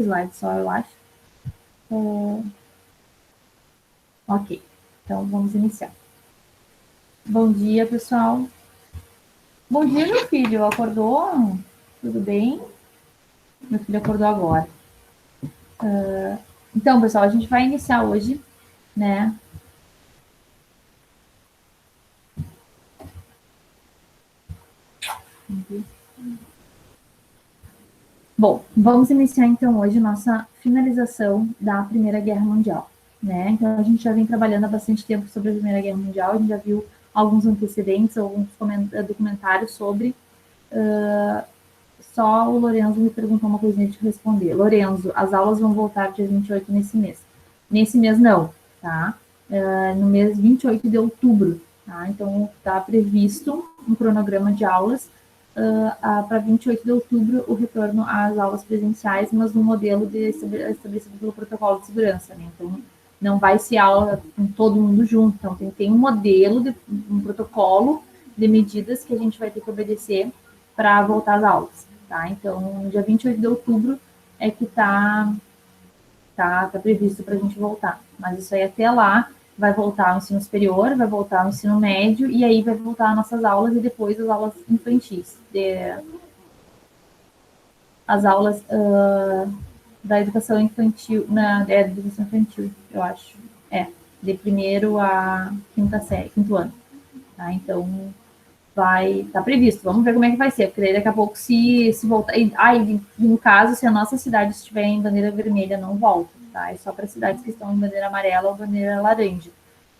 slide só, eu acho. Ok, então vamos iniciar. Bom dia, pessoal. Bom dia, meu filho. Acordou? Tudo bem? Meu filho acordou agora. Então, pessoal, a gente vai iniciar hoje, né? Bom, vamos iniciar então hoje nossa finalização da Primeira Guerra Mundial, né? Então a gente já vem trabalhando há bastante tempo sobre a Primeira Guerra Mundial, a gente já viu alguns antecedentes, alguns documentários sobre. Só o Lorenzo me perguntou uma coisinha de responder. Lorenzo, as aulas vão voltar dia 28 nesse mês. Nesse mês não, tá? No mês 28 de outubro, tá? Então está previsto um cronograma de aulas para 28 de outubro o retorno às aulas presenciais, mas no modelo estabelecido pelo protocolo de segurança, né? Então não vai ser aula com todo mundo junto, então tem um modelo, um protocolo de medidas que a gente vai ter que obedecer para voltar às aulas, tá? Então, no dia 28 de outubro é que tá previsto para a gente voltar. Mas isso aí até lá vai voltar ao ensino superior, vai voltar ao ensino médio, e aí vai voltar às nossas aulas e depois as aulas infantis. As aulas da educação infantil, da educação infantil, eu acho. De primeiro a quinta série, quinto ano. Tá? Então, vai estar previsto. Vamos ver como é que vai ser, porque daí daqui a pouco se voltar. E no caso, se a nossa cidade estiver em bandeira vermelha, não volta, tá? É só para cidades que estão em bandeira amarela ou bandeira laranja.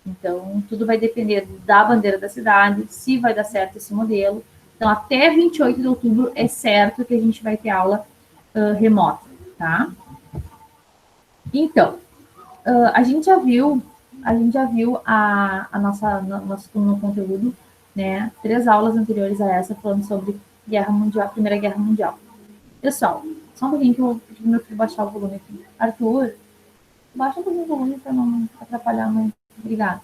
Então, tudo vai depender da bandeira da cidade, se vai dar certo esse modelo. Então, até 28 de outubro é certo que a gente vai ter aula remota, tá? Então, a gente já viu a nosso conteúdo, né? 3 aulas anteriores a essa falando sobre Guerra Mundial, Primeira Guerra Mundial. Pessoal, só um pouquinho que eu vou pedir meu filho baixar o volume aqui. Arthur, baixa um pouquinho o volume para não atrapalhar muito. Obrigada.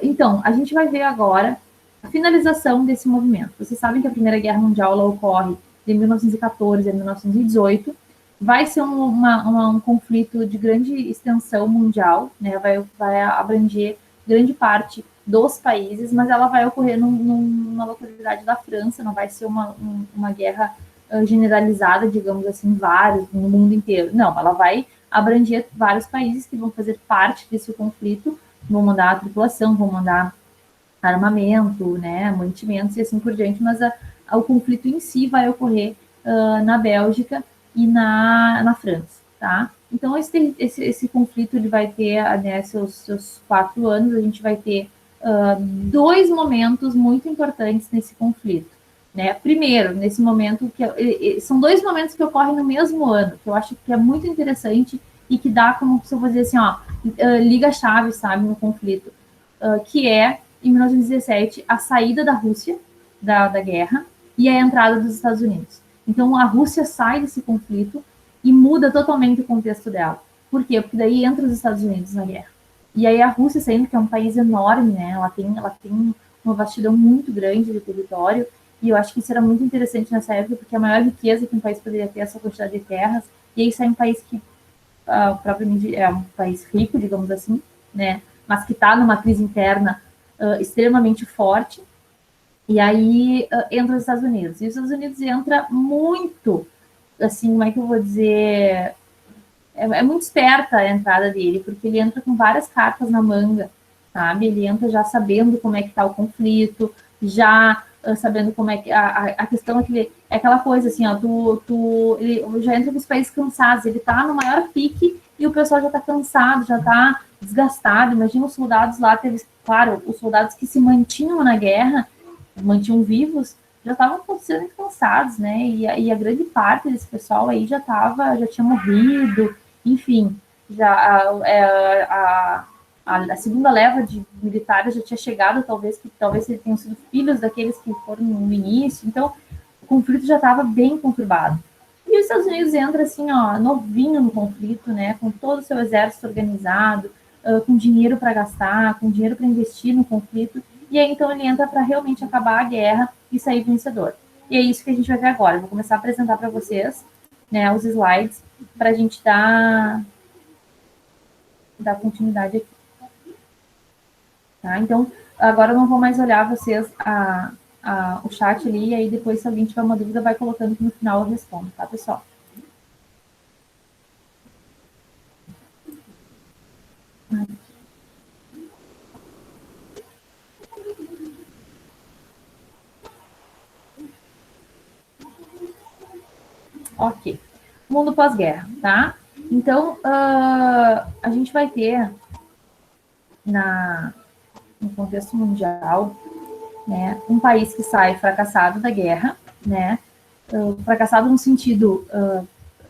Então, a gente vai ver agora a finalização desse movimento. Vocês sabem que a Primeira Guerra Mundial ela ocorre de 1914 a 1918. Vai ser um conflito de grande extensão mundial, né? Vai abranger grande parte dos países, mas ela vai ocorrer numa localidade da França, não vai ser uma guerra generalizada, digamos assim, vários, no mundo inteiro. Não, ela vai abranger vários países que vão fazer parte desse conflito, vão mandar a tripulação, vão mandar armamento, né, mantimentos e assim por diante, mas o conflito em si vai ocorrer na Bélgica e na França, tá? Então, esse conflito ele vai ter, né, seus 4 anos, a gente vai ter 2 momentos muito importantes nesse conflito. Né? Primeiro, nesse momento, são 2 momentos que ocorrem no mesmo ano, que eu acho que é muito interessante e que dá como se eu vou dizer assim, ó, liga a chave, sabe, no conflito, que é, em 1917, a saída da Rússia da guerra e a entrada dos Estados Unidos. Então, a Rússia sai desse conflito e muda totalmente o contexto dela. Por quê? Porque daí entra os Estados Unidos na guerra. E aí a Rússia, sendo que é um país enorme, né, ela tem uma vastidão muito grande de território, e eu acho que isso era muito interessante nessa época, porque a maior riqueza que um país poderia ter é essa quantidade de terras, e aí sai um país que propriamente é um país rico, digamos assim, né, mas que está numa crise interna extremamente forte, e aí entra os Estados Unidos. E os Estados Unidos entra muito, assim, como é que eu vou dizer, é muito esperta a entrada dele, porque ele entra com várias cartas na manga, sabe? Ele entra já sabendo como é que está o conflito, já sabendo como é que a questão é que é aquela coisa assim, ó, ele já entra com os países cansados, ele está no maior pique e o pessoal já está cansado, já está desgastado. Imagina os soldados lá, claro, os soldados que se mantinham na guerra, mantinham vivos, já estavam sendo cansados, né? E a grande parte desse pessoal aí já tinha morrido, enfim, já a segunda leva de militares já tinha chegado, talvez eles tenham sido filhos daqueles que foram no início, então o conflito já estava bem conturbado. E os Estados Unidos entra assim, ó, novinho no conflito, né, com todo o seu exército organizado, com dinheiro para gastar, com dinheiro para investir no conflito, e aí então ele entra para realmente acabar a guerra e sair vencedor. E é isso que a gente vai ver agora. Eu vou começar a apresentar para vocês, né, os slides, para a gente dar continuidade aqui. Tá? Então, agora eu não vou mais olhar vocês o chat ali, e aí depois, se alguém tiver uma dúvida, vai colocando que no final eu respondo, tá, pessoal? Ok. Mundo pós-guerra, tá? Então, a gente vai ter, no contexto mundial, né, um país que sai fracassado da guerra, né? Fracassado no sentido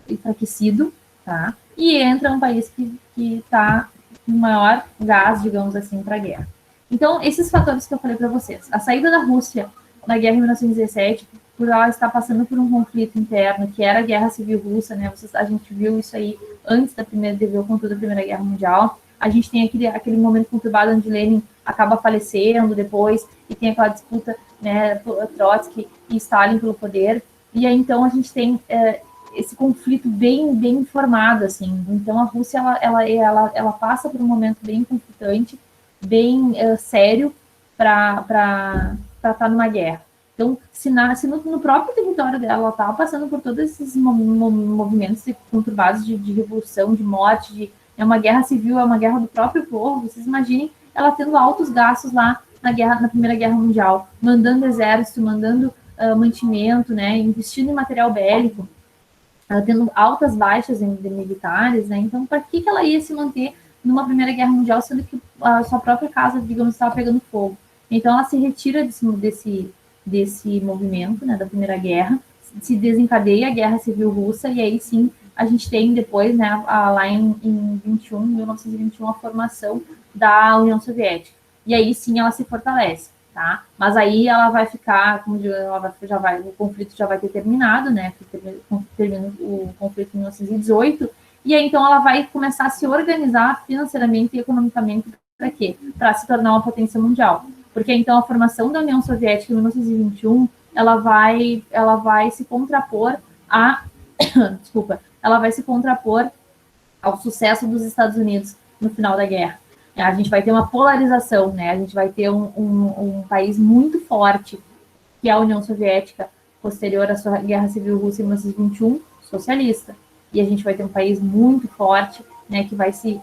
enfraquecido, tá? E entra um país que está com maior gás, digamos assim, para a guerra. Então, esses fatores que eu falei para vocês, a saída da Rússia na guerra em 1917, por ela estar passando por um conflito interno, que era a Guerra Civil Russa, né? A gente viu isso aí antes da primeira, devido com toda a Primeira Guerra Mundial. A gente tem aquele momento conturbado onde Lenin acaba falecendo depois, e tem aquela disputa, né, Trotsky e Stalin pelo poder. E aí, então, a gente tem esse conflito bem formado, assim. Então, a Rússia, ela passa por um momento bem conflitante, bem sério para estar numa guerra. Então, se no próprio território dela ela estava passando por todos esses movimentos conturbados de revolução, de morte, é uma guerra civil, é uma guerra do próprio povo, vocês imaginem ela tendo altos gastos lá na Primeira Guerra Mundial, mandando exército, mandando mantimento, né, investindo em material bélico, tendo altas baixas de militares, né? Então, para que ela ia se manter numa Primeira Guerra Mundial, sendo que a sua própria casa, digamos, estava pegando fogo? Então, ela se retira desse movimento, né, da Primeira Guerra, se desencadeia a Guerra Civil Russa, e aí sim a gente tem depois, né, lá em 1921, a formação da União Soviética. E aí sim ela se fortalece. Tá? Mas aí ela vai ficar, como digo, o conflito já vai ter terminado, né? Termina o conflito em 1918, e aí então ela vai começar a se organizar financeiramente e economicamente para quê? Para se tornar uma potência mundial. Porque então a formação da União Soviética em 1921, ela vai se contrapor desculpa, ela vai se contrapor ao sucesso dos Estados Unidos no final da guerra. A gente vai ter uma polarização, né? A gente vai ter um país muito forte, que é a União Soviética, posterior à sua Guerra Civil Russa em 1921, socialista. E a gente vai ter um país muito forte, né, que vai se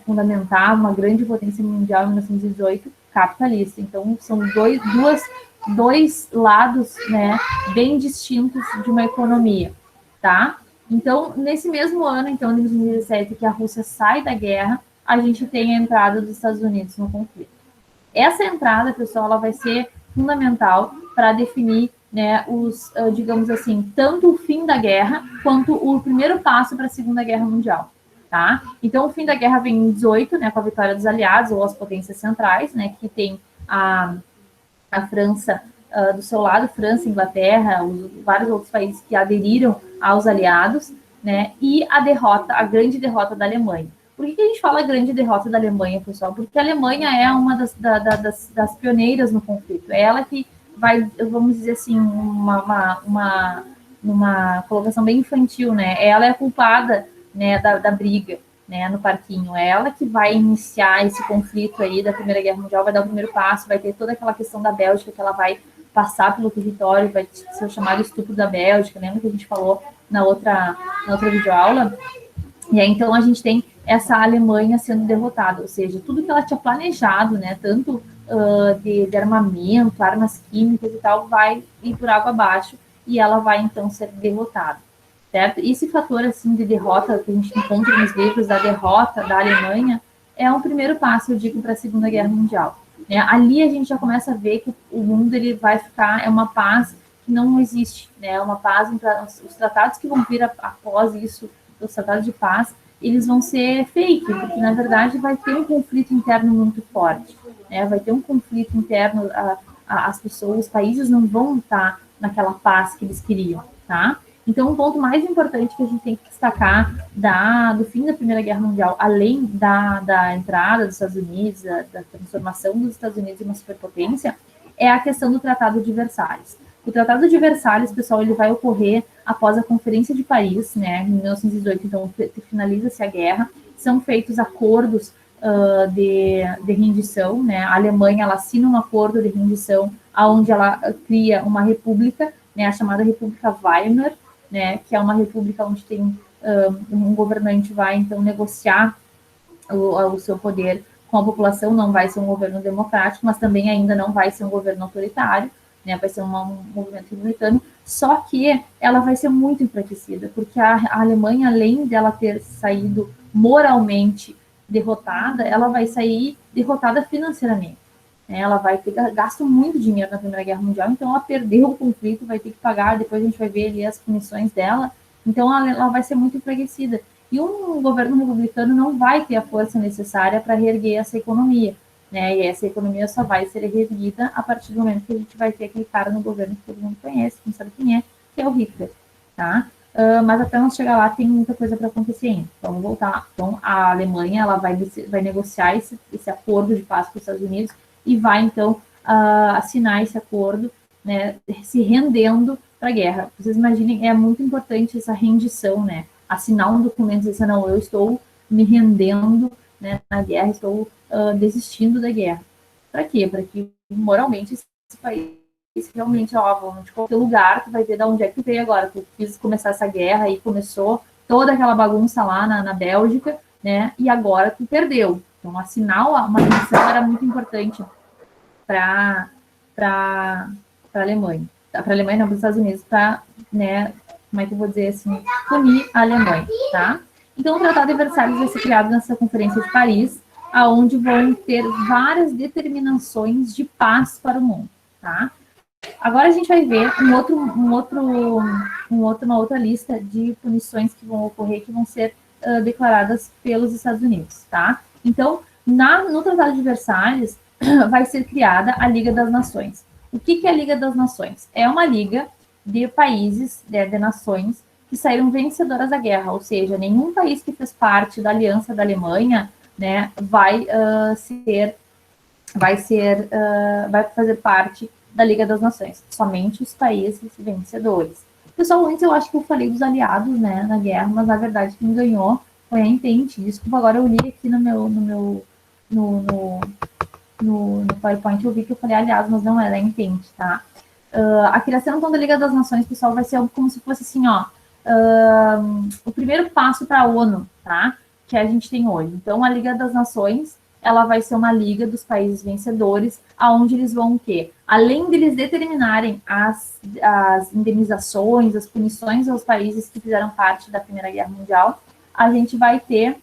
fundamentar uma grande potência mundial em 1918, capitalista. Então, são dois lados, né, bem distintos de uma economia, tá? Então, nesse mesmo ano, então, em 2017, que a Rússia sai da guerra, a gente tem a entrada dos Estados Unidos no conflito. Essa entrada, pessoal, ela vai ser fundamental para definir, né, digamos assim, tanto o fim da guerra quanto o primeiro passo para a Segunda Guerra Mundial. Tá? Então, o fim da guerra vem em 18, né, com a vitória dos aliados ou as potências centrais, né, que tem a França do seu lado, França, Inglaterra, vários outros países que aderiram aos aliados, né, e a grande derrota da Alemanha. Por que a gente fala grande derrota da Alemanha, pessoal? Porque a Alemanha é uma das pioneiras no conflito. É ela que vai, vamos dizer assim, numa colocação bem infantil, né? Ela é a culpada, né, da briga, né, no parquinho. É ela que vai iniciar esse conflito aí da Primeira Guerra Mundial, vai dar o primeiro passo, vai ter toda aquela questão da Bélgica que ela vai passar pelo território, vai ser chamado estupro da Bélgica, lembra que a gente falou na outra videoaula? E aí, então, a gente tem essa Alemanha sendo derrotada, ou seja, tudo que ela tinha planejado, né, tanto de armamento, armas químicas e tal, vai ir por água abaixo e ela vai, então, ser derrotada, certo? Esse fator, assim, de derrota que a gente encontra nos livros da derrota da Alemanha é um primeiro passo, eu digo, para a Segunda Guerra Mundial. Né? Ali a gente já começa a ver que o mundo ele vai ficar, é uma paz que não existe, né? É uma paz, os tratados que vão vir após isso, os tratados de paz, eles vão ser fake, porque na verdade vai ter um conflito interno muito forte, né? Vai ter um conflito interno, as pessoas, os países não vão estar naquela paz que eles queriam, tá? Então, um ponto mais importante que a gente tem que destacar do fim da Primeira Guerra Mundial, além da entrada dos Estados Unidos, da transformação dos Estados Unidos em uma superpotência, é a questão do Tratado de Versalhes. O Tratado de Versalhes, pessoal, ele vai ocorrer após a Conferência de Paris, né, em 1918, então finaliza-se a guerra, são feitos acordos de rendição, né, a Alemanha, ela assina um acordo de rendição, onde ela cria uma república, né, a chamada República Weimar, né, que é uma república onde tem um governante vai, então, negociar o seu poder com a população, não vai ser um governo democrático, mas também ainda não vai ser um governo autoritário, né, vai ser um movimento republicano, só que ela vai ser muito enfraquecida, porque a Alemanha, além dela ter saído moralmente derrotada, ela vai sair derrotada financeiramente. Ela vai ter gasto muito dinheiro na Primeira Guerra Mundial, então ela perdeu o conflito, vai ter que pagar, depois a gente vai ver ali as punições dela, então ela vai ser muito enfraquecida. E um governo republicano não vai ter a força necessária para reerguer essa economia, né? E essa economia só vai ser reerguida a partir do momento que a gente vai ter aquele cara no governo que todo mundo conhece, não sabe quem é, que é o Hitler, tá? Mas até nós chegar lá tem muita coisa para acontecer ainda. Vamos voltar. Então, a Alemanha ela vai negociar esse acordo de paz com os Estados Unidos e vai, então, assinar esse acordo, né, se rendendo para a guerra. Vocês imaginem, é muito importante essa rendição, né? Assinar um documento e dizer, não, eu estou me rendendo, né, na guerra, estou desistindo da guerra. Para quê? Para que, moralmente, esse país realmente, ó, vamos de qualquer lugar, tu vai ver de onde é que tu veio agora. Tu quis começar essa guerra e começou toda aquela bagunça lá na Bélgica, né, e agora tu perdeu. Então, assinar uma rendição era muito importante para a Alemanha. Para a Alemanha, não, para os Estados Unidos, para, né, como é que eu vou dizer assim, punir a Alemanha, tá? Então, o Tratado de Versalhes vai ser criado nessa Conferência de Paris, aonde vão ter várias determinações de paz para o mundo, tá? Agora a gente vai ver uma outra lista de punições que vão ocorrer, que vão ser declaradas pelos Estados Unidos, tá? Então, no Tratado de Versalhes, vai ser criada a Liga das Nações. O que é a Liga das Nações? É uma liga de países, de nações, que saíram vencedoras da guerra, ou seja, nenhum país que fez parte da aliança da Alemanha, né, vai fazer parte da Liga das Nações, somente os países vencedores. Pessoal, antes eu acho que eu falei dos aliados, né, na guerra, mas na verdade quem ganhou foi a Entente. Desculpa, agora eu li aqui no PowerPoint, eu vi que eu falei aliados, mas não era a Entente, tá? A criação então da Liga das Nações, pessoal, vai ser como se fosse assim, ó, o primeiro passo para a ONU, tá? Que a gente tem hoje. Então, a Liga das Nações, ela vai ser uma liga dos países vencedores, aonde eles vão o quê? Além deles determinarem as indenizações, as punições aos países que fizeram parte da Primeira Guerra Mundial, a gente vai ter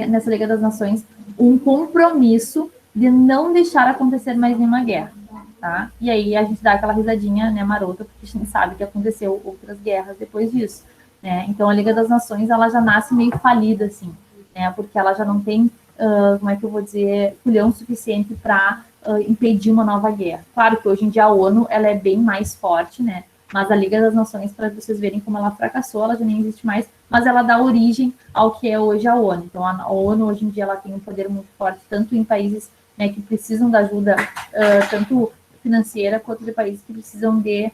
nessa Liga das Nações um compromisso de não deixar acontecer mais nenhuma guerra, tá? E aí a gente dá aquela risadinha, né, marota, porque a gente sabe que aconteceu outras guerras depois disso, né? Então a Liga das Nações, ela já nasce meio falida, assim, né? Porque ela já não tem, como é que eu vou dizer, culhão suficiente para impedir uma nova guerra. Claro que hoje em dia a ONU, ela é bem mais forte, né? Mas a Liga das Nações, para vocês verem como ela fracassou, ela já nem existe mais, mas ela dá origem ao que é hoje a ONU. Então, a ONU, hoje em dia, ela tem um poder muito forte, tanto em países, né, que precisam da ajuda, tanto financeira, quanto de países que precisam de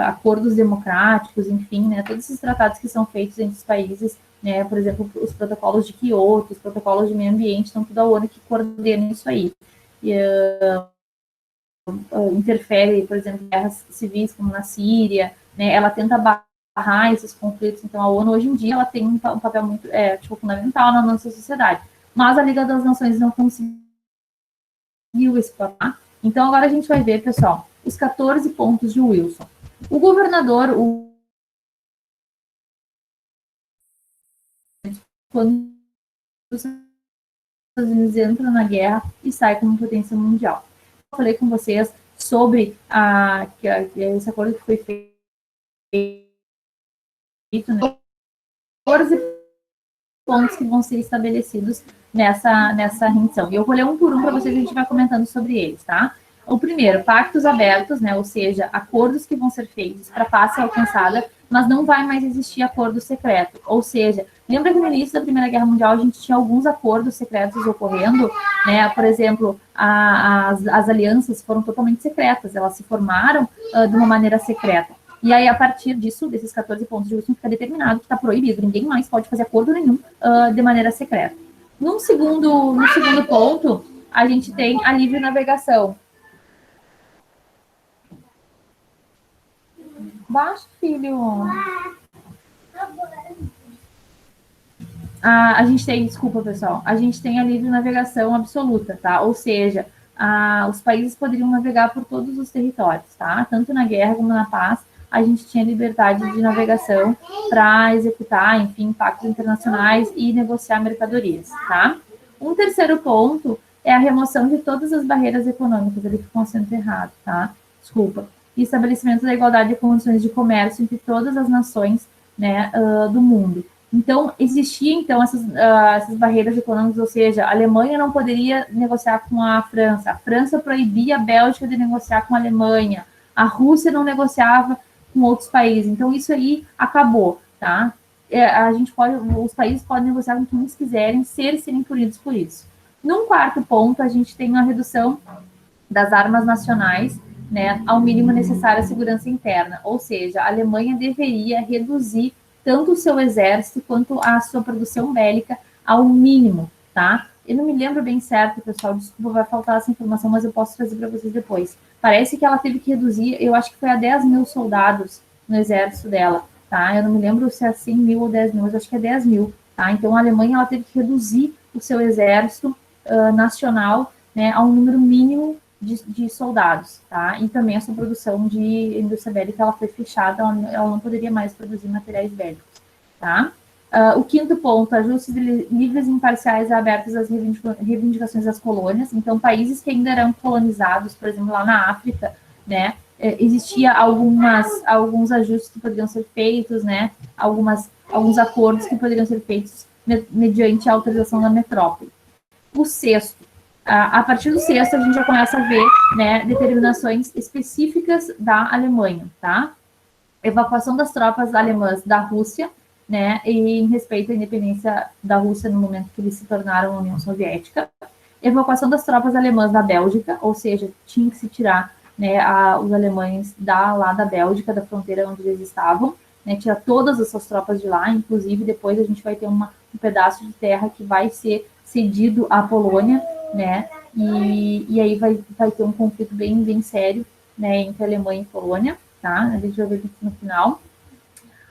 acordos democráticos, enfim, né, todos esses tratados que são feitos entre os países, né, por exemplo, os protocolos de Quioto, os protocolos de meio ambiente, então tudo a ONU que coordena isso aí. E, interfere, por exemplo, em guerras civis, como na Síria, né, ela tenta barrar esses conflitos. Então, a ONU, hoje em dia, ela tem um papel muito fundamental na nossa sociedade. Mas a Liga das Nações não conseguiu explorar. Então, agora a gente vai ver, pessoal, os 14 pontos de Wilson. O governador, quando os Estados Unidos entram na guerra e sai como potência mundial. Eu falei com vocês sobre esse acordo que foi feito, né? 14 pontos que vão ser estabelecidos nessa rendição. E eu vou ler um por um para vocês, a gente vai comentando sobre eles, tá? O primeiro, pactos abertos, né, ou seja, acordos que vão ser feitos para paz ser alcançada, mas não vai mais existir acordo secreto. Ou seja, lembra que no início da Primeira Guerra Mundial a gente tinha alguns acordos secretos ocorrendo, né? Por exemplo, as alianças foram totalmente secretas, elas se formaram de uma maneira secreta. E aí, a partir disso, desses 14 pontos de Wilson, fica determinado que está proibido, ninguém mais pode fazer acordo nenhum de maneira secreta. No segundo ponto, a gente tem a livre navegação. Baixa, filho. A gente tem, desculpa, pessoal, a gente tem a livre navegação absoluta, tá? Ou seja, os países poderiam navegar por todos os territórios, tá? Tanto na guerra como na paz, a gente tinha liberdade de navegação para executar, enfim, pactos internacionais e negociar mercadorias, tá? Um terceiro ponto é a remoção de todas as barreiras econômicas, ele ficou sendo errado, tá? Desculpa. E estabelecimento da igualdade de condições de comércio entre todas as nações, né, do mundo. Então, existiam então essas barreiras econômicas, ou seja, a Alemanha não poderia negociar com a França proibia a Bélgica de negociar com a Alemanha, a Rússia não negociava com outros países. Então, isso aí acabou, tá? Os países podem negociar com quem eles quiserem, serem punidos por isso. Num quarto ponto, a gente tem uma redução das armas nacionais, né, ao mínimo necessário à segurança interna, ou seja, a Alemanha deveria reduzir tanto o seu exército quanto a sua produção bélica ao mínimo, tá? Eu não me lembro bem certo, pessoal, desculpa, vai faltar essa informação, mas eu posso trazer para vocês depois. Parece que ela teve que reduzir, eu acho que foi a 10 mil soldados no exército dela, tá? Eu não me lembro se é 100 mil ou 10 mil, mas acho que é 10 mil, tá? Então, a Alemanha, ela teve que reduzir o seu exército nacional, né, a um número mínimo de soldados, tá? E também essa produção de indústria bélica, ela foi fechada, ela não poderia mais produzir materiais bélicos, tá? O quinto ponto, ajustes livres e imparciais abertos às reivindicações das colônias. Então, países que ainda eram colonizados, por exemplo, lá na África, né, existia alguns ajustes que poderiam ser feitos, né, alguns acordos que poderiam ser feitos mediante a autorização da metrópole. O sexto, a partir do sexto, a gente já começa a ver, né, determinações específicas da Alemanha, tá? Evacuação das tropas alemãs da Rússia, né, e em respeito à independência da Rússia no momento que eles se tornaram União Soviética. Evacuação das tropas alemãs da Bélgica, ou seja, tinha que se tirar, né, os alemães lá da Bélgica, da fronteira onde eles estavam, né, tirar todas essas tropas de lá, inclusive depois a gente vai ter um pedaço de terra que vai ser cedido à Polônia, né, e aí vai ter um conflito bem sério, né, entre Alemanha e Polônia, tá? A gente vai ver no final.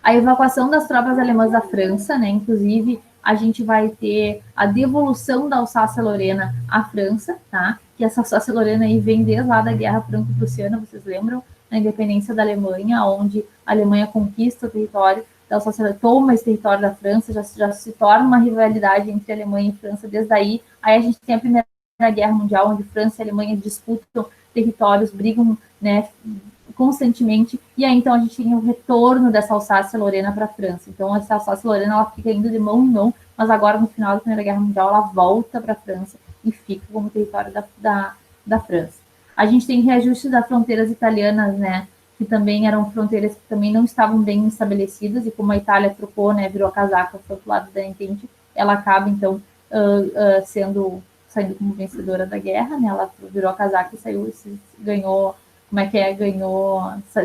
A evacuação das tropas alemãs da França, né, inclusive a gente vai ter a devolução da Alsácia-Lorena à França, tá? Que essa Alsácia-Lorena aí vem desde lá da Guerra Franco-Prussiana, vocês lembram? Na independência da Alemanha, onde a Alemanha conquista o território da Alsácia-Lorena, toma esse território da França, já se torna uma rivalidade entre Alemanha e França desde aí. Aí a gente tem a Primeira Guerra Mundial, onde França e Alemanha disputam territórios, brigam, né, constantemente, e aí então a gente tem o retorno dessa Alsácia-Lorena para a França. Então essa Alsácia-Lorena ela fica indo de mão em mão, mas agora no final da Primeira Guerra Mundial ela volta para a França e fica como território da França. A gente tem reajuste das fronteiras italianas, né, que também eram fronteiras que também não estavam bem estabelecidas, e como a Itália trocou, né, virou a casaca, foi pro lado da Entente, ela acaba então saindo como vencedora da guerra, né, ela virou a casaca e ganhou,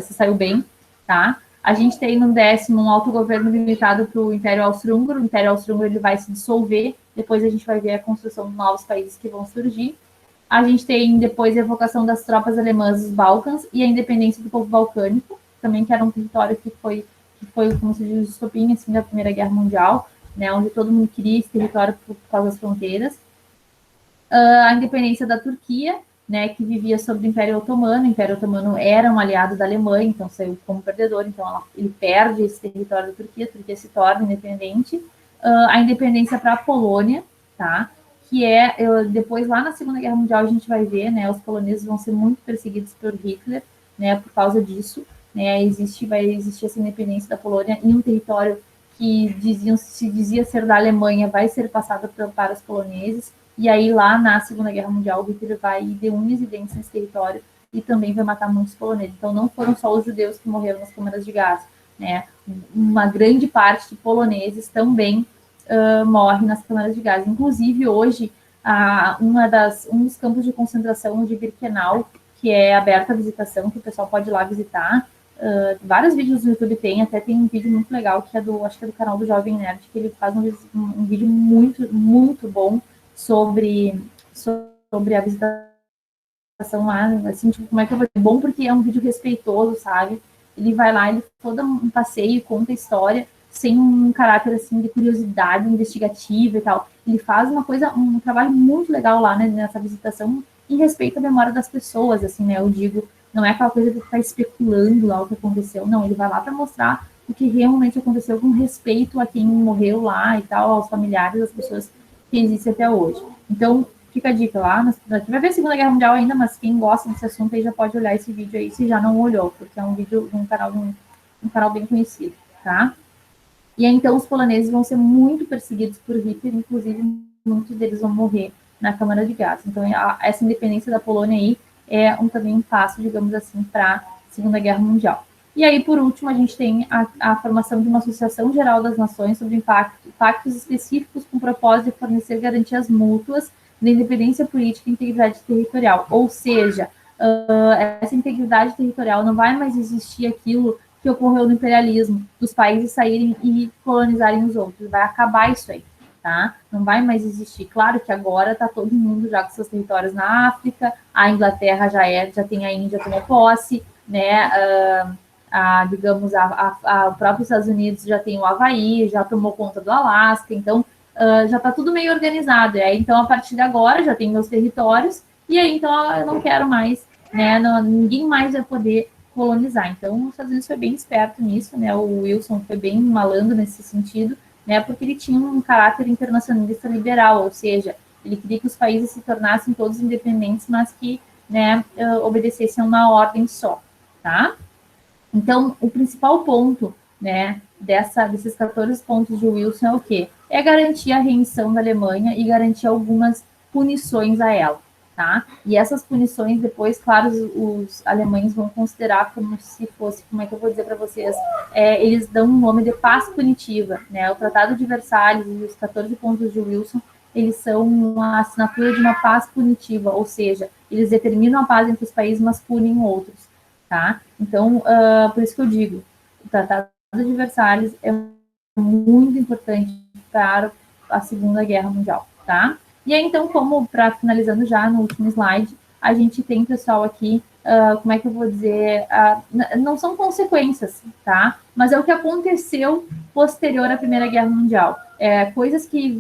se saiu bem, tá? A gente tem no 10º um autogoverno limitado para o Império Austro-Húngaro. O Império Austro-Húngaro ele vai se dissolver, depois a gente vai ver a construção de novos países que vão surgir. A gente tem depois a evocação das tropas alemãs dos Balcãs e a independência do povo balcânico, também que era um território que foi como se diz, o estopim assim, da Primeira Guerra Mundial, né, onde todo mundo queria esse território por causa das fronteiras. A independência da Turquia, né, que vivia sob o Império Otomano. O Império Otomano era um aliado da Alemanha, então saiu como perdedor, então ele perde esse território da Turquia, a Turquia se torna independente. A independência para a Polônia, tá? Que depois, lá na Segunda Guerra Mundial, a gente vai ver, né, os poloneses vão ser muito perseguidos por Hitler, né, por causa disso, né, vai existir essa independência da Polônia em um território que se dizia ser da Alemanha, vai ser passado para os poloneses, E aí, lá na Segunda Guerra Mundial, o Hitler vai de unhas e dentes nesse território e também vai matar muitos poloneses. Então, não foram só os judeus que morreram nas câmaras de gás, né? Uma grande parte de poloneses também morre nas câmaras de gás. Inclusive, hoje, um dos campos de concentração de Birkenau, que é aberta à visitação, que o pessoal pode ir lá visitar. Vários vídeos no YouTube até tem um vídeo muito legal, que é acho que é do canal do Jovem Nerd, que ele faz um vídeo muito, muito bom sobre a visitação lá, assim, tipo, como é que eu vou dizer? Bom porque é um vídeo respeitoso, sabe? Ele vai lá, ele todo um passeio, conta a história, sem um caráter, assim, de curiosidade investigativa e tal. Ele faz um trabalho muito legal lá, né, nessa visitação, e respeita a memória das pessoas, assim, né, eu digo, não é aquela coisa de ficar especulando lá o que aconteceu, não, ele vai lá para mostrar o que realmente aconteceu com respeito a quem morreu lá e tal, aos familiares das pessoas que existem até hoje. Então, fica a dica lá, vai ver a Segunda Guerra Mundial ainda, mas quem gosta desse assunto aí já pode olhar esse vídeo aí, se já não olhou, porque é um vídeo de um canal bem conhecido, tá? E aí, então, os poloneses vão ser muito perseguidos por Hitler, inclusive muitos deles vão morrer na Câmara de Gás. Então, essa independência da Polônia aí é também um passo, digamos assim, para a Segunda Guerra Mundial. E aí, por último, a gente tem a formação de uma Associação Geral das Nações sobre pactos específicos com o propósito de fornecer garantias mútuas de independência política e integridade territorial. Ou seja, essa integridade territorial não vai mais existir aquilo que ocorreu no imperialismo, dos países saírem e colonizarem os outros. Vai acabar isso aí, tá? Não vai mais existir. Claro que agora está todo mundo já com seus territórios na África, a Inglaterra já tem a Índia como posse, né? Digamos, o próprio Estados Unidos já tem o Havaí, já tomou conta do Alasca, então já está tudo meio organizado. E aí, então, a partir de agora, já tem meus territórios, e aí, então, eu não quero mais, né? Ninguém mais vai poder colonizar. Então, os Estados Unidos foi bem esperto nisso, né? O Wilson foi bem malandro nesse sentido, né? Porque ele tinha um caráter internacionalista liberal, ou seja, ele queria que os países se tornassem todos independentes, mas que, né, obedecessem a uma ordem só, tá? Então, o principal ponto, né, desses 14 pontos de Wilson é o quê? É garantir a rendição da Alemanha e garantir algumas punições a ela, tá? E essas punições, depois, claro, os alemães vão considerar como se fosse, como é que eu vou dizer para vocês? Eles dão um nome de paz punitiva, né? O Tratado de Versalhes e os 14 pontos de Wilson, eles são uma assinatura de uma paz punitiva, ou seja, eles determinam a paz entre os países, mas punem outros. Tá? Então, por isso que eu digo, o Tratado de Versalhes é muito importante para a Segunda Guerra Mundial, tá? E aí, então, como para finalizando já no último slide, a gente tem, pessoal, aqui, como é que eu vou dizer, não são consequências, tá? Mas é o que aconteceu posterior à Primeira Guerra Mundial. Coisas que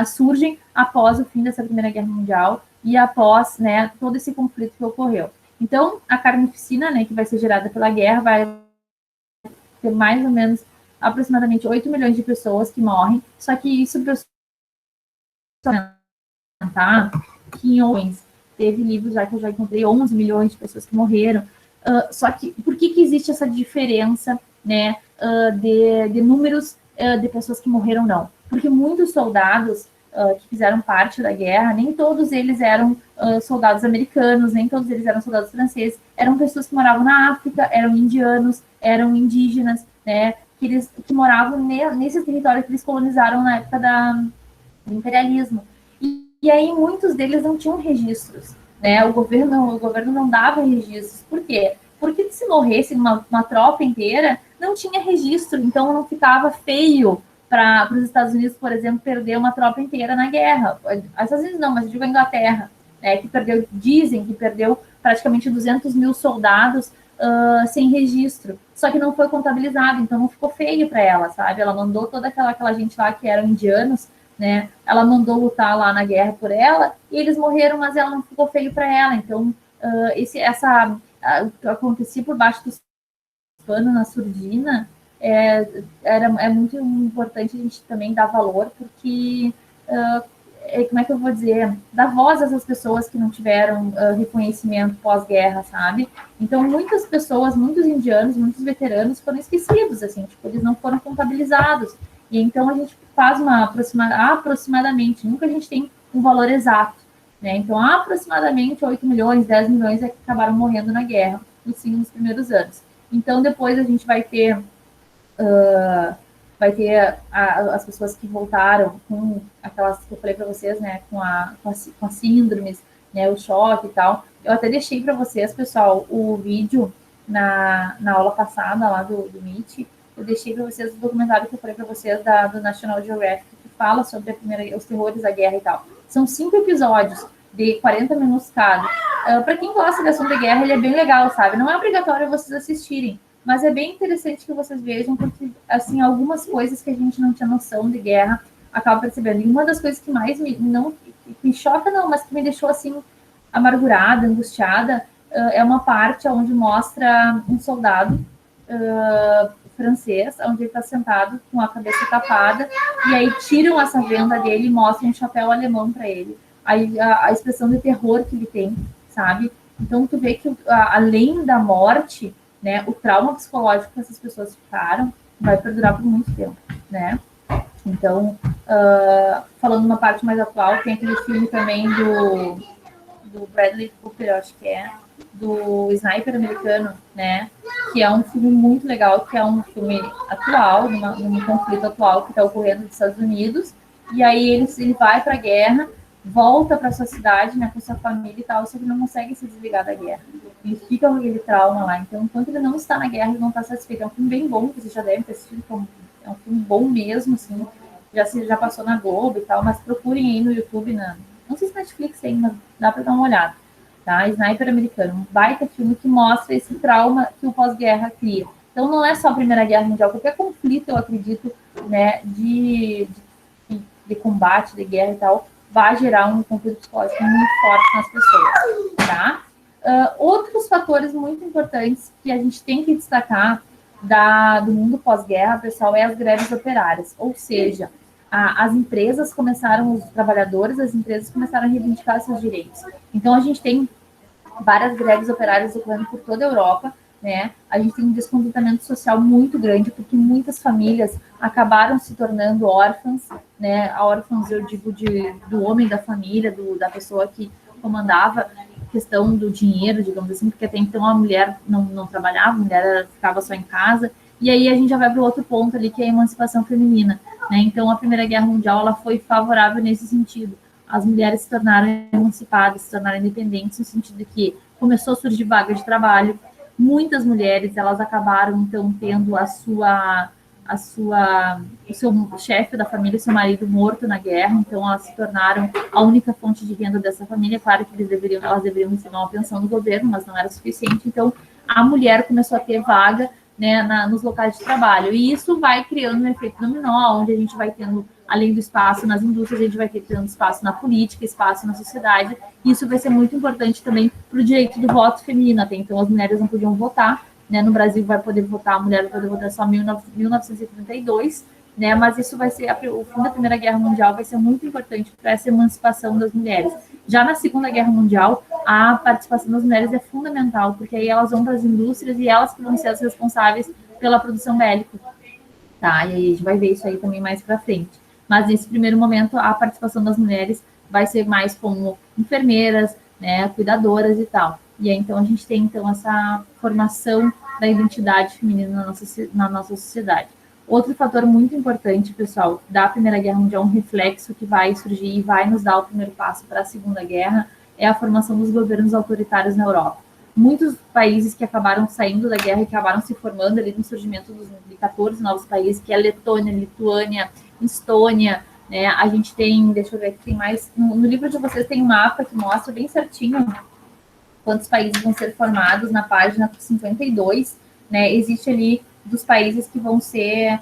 surgem após o fim dessa Primeira Guerra Mundial e após, né, todo esse conflito que ocorreu. Então, a carnificina, né, que vai ser gerada pela guerra, vai ter mais ou menos aproximadamente 8 milhões de pessoas que morrem, só que isso tá? Que em homens teve livros já que eu já encontrei 11 milhões de pessoas que morreram. Só que por que existe essa diferença, né, de números de pessoas que morreram não? Porque muitos soldados que fizeram parte da guerra, nem todos eles eram soldados americanos, nem todos eles eram soldados franceses, eram pessoas que moravam na África, eram indianos, eram indígenas, né, que moravam nesse território que eles colonizaram na época do imperialismo. E aí muitos deles não tinham registros, né? O governo não dava registros. Por quê? Porque se morresse uma tropa inteira, não tinha registro, então não ficava feio para os Estados Unidos, por exemplo, perder uma tropa inteira na guerra. Os Estados Unidos não, mas eu digo a Inglaterra, né, dizem que perdeu praticamente 200 mil soldados sem registro, só que não foi contabilizado, então não ficou feio para ela, sabe? Ela mandou toda aquela gente lá que eram indianos, né? Ela mandou lutar lá na guerra por ela e eles morreram, mas ela não ficou feio para ela. Então, acontecia por baixo dos panos na surdina, é muito importante a gente também dar valor, porque, como é que eu vou dizer, dar voz a essas pessoas que não tiveram reconhecimento pós-guerra, sabe? Então, muitas pessoas, muitos indianos, muitos veteranos foram esquecidos, assim, tipo, eles não foram contabilizados. E então a gente faz aproximadamente, nunca a gente tem um valor exato, né? Então, aproximadamente 8 milhões, 10 milhões é que acabaram morrendo na guerra, sim, nos primeiros anos. Então, depois a gente vai ter as pessoas que voltaram com aquelas que eu falei para vocês, né, com as síndromes, né, o choque e tal. Eu até deixei para vocês, pessoal, o vídeo na aula passada lá do Meet. Eu deixei para vocês o documentário que eu falei para vocês do National Geographic, que fala sobre os terrores da guerra e tal. São 5 episódios de 40 minutos cada. Para quem gosta de assunto de guerra, ele é bem legal, sabe? Não é obrigatório vocês assistirem, mas é bem interessante que vocês vejam, porque, assim, algumas coisas que a gente não tinha noção de guerra acaba percebendo. E uma das coisas que mais me choca, não, mas que me deixou, assim, amargurada, angustiada, é uma parte onde mostra um soldado francês, onde ele está sentado com a cabeça tapada, e aí tiram essa venda dele e mostram um chapéu alemão para ele. Aí a expressão de terror que ele tem, sabe? Então, tu vê que, além da morte, né, o trauma psicológico que essas pessoas ficaram vai perdurar por muito tempo, né? Então, falando uma parte mais atual, tem aquele filme também do Bradley Cooper, eu acho que é, do Sniper Americano, né? Que é um filme muito legal, que é um filme atual, num conflito atual que está ocorrendo nos Estados Unidos, e aí ele vai para a guerra, volta para sua cidade, né, com sua família e tal, só que não consegue se desligar da guerra. Ele fica com aquele trauma lá. Então, enquanto ele não está na guerra, ele não está satisfeito. É um filme bem bom, que vocês já devem ter assistido, é um filme bom mesmo, assim, já passou na Globo e tal, mas procurem aí no YouTube, não sei se Netflix tem, mas dá para dar uma olhada. Tá? Sniper Americano, um baita filme que mostra esse trauma que o pós-guerra cria. Então, não é só a Primeira Guerra Mundial, qualquer conflito, eu acredito, né, de combate, de guerra e tal, vai gerar um conflito psicológico muito forte nas pessoas, tá? Outros fatores muito importantes que a gente tem que destacar do mundo pós-guerra, pessoal, é as greves operárias, ou seja, as empresas começaram, os trabalhadores, as empresas começaram a reivindicar seus direitos. Então, a gente tem várias greves operárias ocorrendo por toda a Europa, né? A gente tem um descontentamento social muito grande, porque muitas famílias acabaram se tornando órfãs, né? Órfãos, eu digo, do homem da família, da pessoa que comandava, questão do dinheiro, digamos assim, porque até então a mulher não trabalhava, a mulher ficava só em casa, e aí a gente já vai para o outro ponto ali, que é a emancipação feminina, né? Então, a Primeira Guerra Mundial, ela foi favorável nesse sentido. As mulheres se tornaram emancipadas, se tornaram independentes, no sentido de que começou a surgir vaga de trabalho. Muitas mulheres, elas acabaram, então, tendo o seu chefe da família, seu marido morto na guerra, então elas se tornaram a única fonte de renda dessa família. Claro que elas deveriam receber uma pensão do governo, mas não era suficiente, então a mulher começou a ter vaga, né, nos locais de trabalho, e isso vai criando um efeito dominó, onde a gente vai tendo, além do espaço nas indústrias, a gente vai tendo espaço na política, espaço na sociedade. Isso vai ser muito importante também para o direito do voto feminino. Até então, as mulheres não podiam votar, né? No Brasil vai poder votar, a mulher vai poder votar só em 1932, né? Mas isso vai ser, o fim da Primeira Guerra Mundial vai ser muito importante para essa emancipação das mulheres. Já na Segunda Guerra Mundial, a participação das mulheres é fundamental, porque aí elas vão para as indústrias e elas que vão ser as responsáveis pela produção bélica. Tá? E aí a gente vai ver isso aí também mais para frente. Mas nesse primeiro momento, a participação das mulheres vai ser mais como enfermeiras, né, cuidadoras e tal. E aí, então, a gente tem, então, essa formação da identidade feminina na nossa sociedade. Outro fator muito importante, pessoal, da Primeira Guerra Mundial, um reflexo que vai surgir e vai nos dar o primeiro passo para a Segunda Guerra, é a formação dos governos autoritários na Europa. Muitos países que acabaram saindo da guerra e acabaram se formando ali no surgimento de 14 novos países, que é Letônia, Lituânia, Estônia, né? A gente tem, deixa eu ver aqui, tem mais, no livro de vocês tem um mapa que mostra bem certinho quantos países vão ser formados na página 52, né? Existe ali dos países que vão ser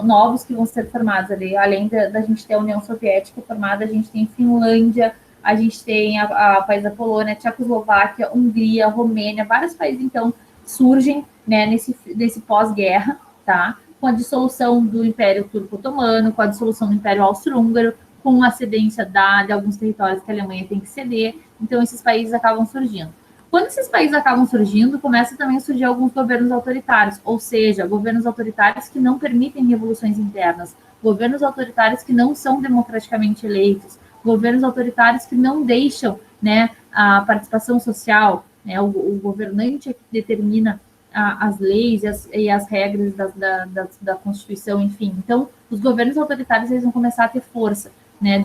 novos que vão ser formados ali, além da gente ter a União Soviética formada, a gente tem Finlândia, a gente tem a país da Polônia, Tchecoslováquia, Hungria, Romênia, vários países, então, surgem, né, nesse pós-guerra, tá? Com a dissolução do Império Turco-Otomano, com a dissolução do Império Austro-Húngaro, com a cedência de alguns territórios que a Alemanha tem que ceder, então esses países acabam surgindo. Quando esses países acabam surgindo, começa também a surgir alguns governos autoritários, ou seja, governos autoritários que não permitem revoluções internas, governos autoritários que não são democraticamente eleitos, governos autoritários que não deixam, né, a participação social, né, o governante é que determina as leis e as regras da Constituição, enfim. Então, os governos autoritários eles vão começar a ter força, né?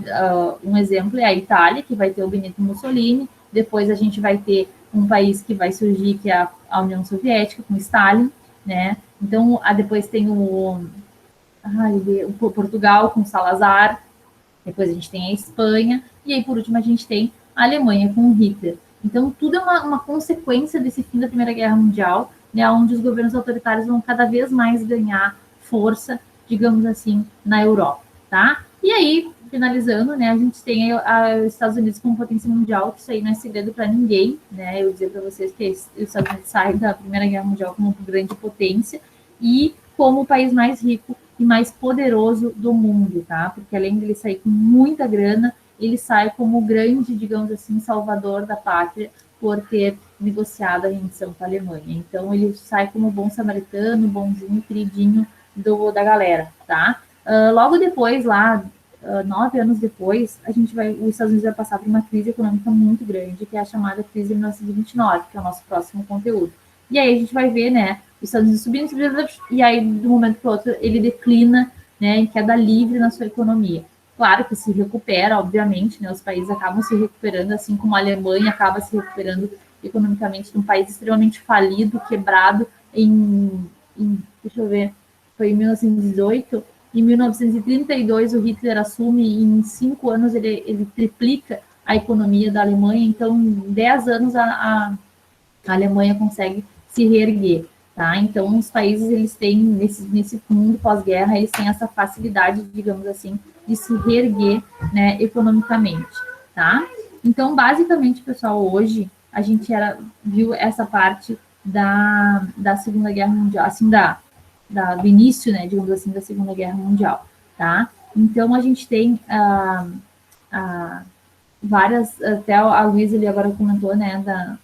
Um exemplo é a Itália, que vai ter o Benito Mussolini, depois a gente vai ter um país que vai surgir, que é a União Soviética, com Stalin, né? Então, depois tem o Portugal com Salazar, depois a gente tem a Espanha, e aí, por último, a gente tem a Alemanha com Hitler. Então, tudo é uma consequência desse fim da Primeira Guerra Mundial, né, onde os governos autoritários vão cada vez mais ganhar força, digamos assim, na Europa, tá? E aí, finalizando, né, a gente tem os Estados Unidos como potência mundial, que isso aí não é segredo para ninguém, né? Eu dizer para vocês que os Estados Unidos saem da Primeira Guerra Mundial como uma grande potência e como o país mais rico e mais poderoso do mundo, tá? Porque além de ele sair com muita grana, ele sai como o grande, digamos assim, salvador da pátria por ter negociado a rendição com a Alemanha. Então ele sai como bom samaritano, bonzinho, queridinho da galera, tá? Logo depois, lá, 9 anos depois, os Estados Unidos vai passar por uma crise econômica muito grande, que é a chamada crise de 1929, que é o nosso próximo conteúdo. E aí a gente vai ver, né, os Estados Unidos subindo, e aí, de um momento para o outro, ele declina, né, em queda livre na sua economia. Claro que se recupera, obviamente, né, os países acabam se recuperando, assim como a Alemanha acaba se recuperando economicamente de um país extremamente falido, quebrado deixa eu ver, foi em 1918, em 1932 o Hitler assume e em 5 anos ele triplica a economia da Alemanha, então em 10 anos a Alemanha consegue se reerguer. Tá? Então, os países, eles têm, nesse mundo pós-guerra, eles têm essa facilidade, digamos assim, de se reerguer, né, economicamente. Tá? Então, basicamente, pessoal, hoje a gente viu essa parte da Segunda Guerra Mundial, assim, do início, né, digamos assim, da Segunda Guerra Mundial. Tá? Então, a gente tem várias, até a Luísa ali agora comentou, né,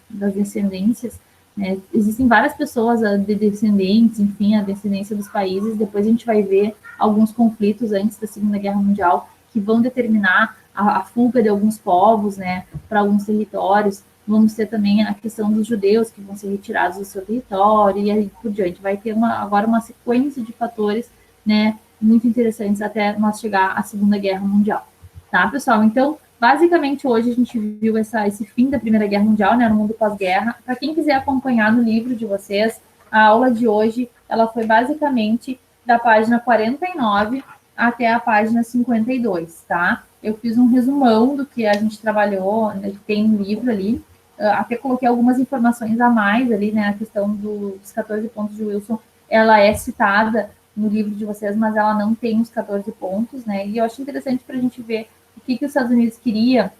das descendências, né, existem várias pessoas de descendentes, enfim, a descendência dos países, depois a gente vai ver alguns conflitos antes da Segunda Guerra Mundial que vão determinar a fuga de alguns povos, né, para alguns territórios, vamos ter também a questão dos judeus que vão ser retirados do seu território e aí por diante, vai ter agora uma sequência de fatores, né, muito interessantes até nós chegar à Segunda Guerra Mundial, tá, pessoal? Então, basicamente, hoje a gente viu esse fim da Primeira Guerra Mundial, né, no mundo pós-guerra. Para quem quiser acompanhar no livro de vocês, a aula de hoje, ela foi basicamente da página 49 até a página 52, tá? Eu fiz um resumão do que a gente trabalhou, né, que tem no livro ali. Até coloquei algumas informações a mais ali, né, a questão dos 14 pontos de Wilson, ela é citada no livro de vocês, mas ela não tem os 14 pontos, né? E eu acho interessante para a gente ver o que os Estados Unidos queria,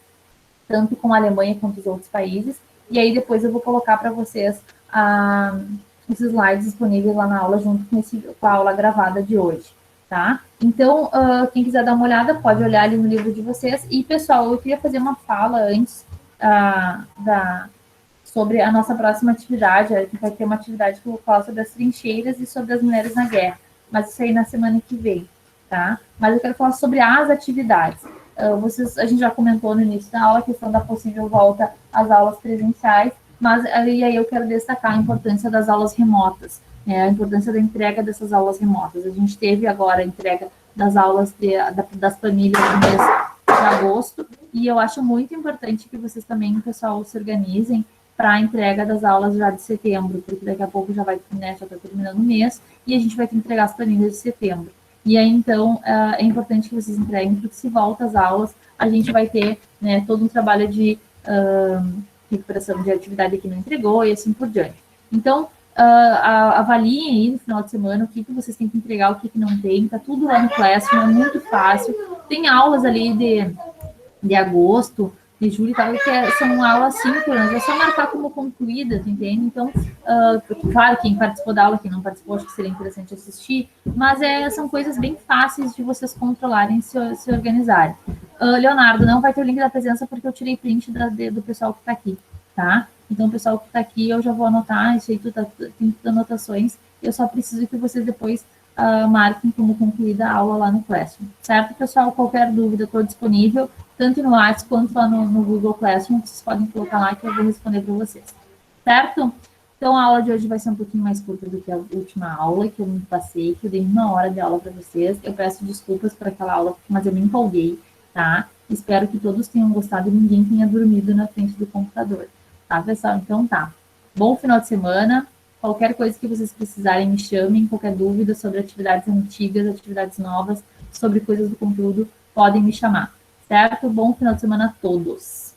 tanto com a Alemanha quanto os outros países. E aí depois eu vou colocar para vocês os slides disponíveis lá na aula, junto com a aula gravada de hoje, tá? Então, quem quiser dar uma olhada, pode olhar ali no livro de vocês. E, pessoal, eu queria fazer uma fala antes sobre a nossa próxima atividade. A gente vai ter uma atividade que eu vou falar sobre as trincheiras e sobre as mulheres na guerra. Mas isso aí na semana que vem, tá? Mas eu quero falar sobre as atividades. A gente já comentou no início da aula a questão da possível volta às aulas presenciais, mas e aí eu quero destacar a importância das aulas remotas, né, a importância da entrega dessas aulas remotas. A gente teve agora a entrega das aulas das planilhas do mês de agosto, e eu acho muito importante que vocês também, pessoal, se organizem para a entrega das aulas já de setembro, porque daqui a pouco já vai, né, já está terminando o mês, e a gente vai ter que entregar as planilhas de setembro. E aí, então, é importante que vocês entreguem, porque se volta às aulas, a gente vai ter, né, todo um trabalho de recuperação de atividade que não entregou e assim por diante. Então, avaliem aí no final de semana o que vocês têm que entregar, o que não tem, tá tudo lá no Classroom, é muito fácil. Tem aulas ali de agosto, de julho e tal, que são aulas síncronas, é só marcar como concluídas, entende? Então, claro, quem participou da aula, quem não participou, acho que seria interessante assistir, mas são coisas bem fáceis de vocês controlarem e se organizarem. Leonardo, não vai ter o link da presença porque eu tirei print do pessoal que está aqui, tá? Então, o pessoal que está aqui, eu já vou anotar, isso aí tem tudo anotações, eu só preciso que vocês depois marquem como concluída a aula lá no Classroom. Certo, pessoal? Qualquer dúvida, estou disponível, tanto no WhatsApp quanto lá no Google Classroom. Vocês podem colocar lá que eu vou responder para vocês. Certo? Então, a aula de hoje vai ser um pouquinho mais curta do que a última aula que eu me passei, que eu dei 1 hora de aula para vocês. Eu peço desculpas por aquela aula, mas eu me empolguei, tá? Espero que todos tenham gostado e ninguém tenha dormido na frente do computador. Tá, pessoal? Então, tá. Bom final de semana. Qualquer coisa que vocês precisarem, me chamem. Qualquer dúvida sobre atividades antigas, atividades novas, sobre coisas do conteúdo, podem me chamar. Certo? Bom final de semana a todos.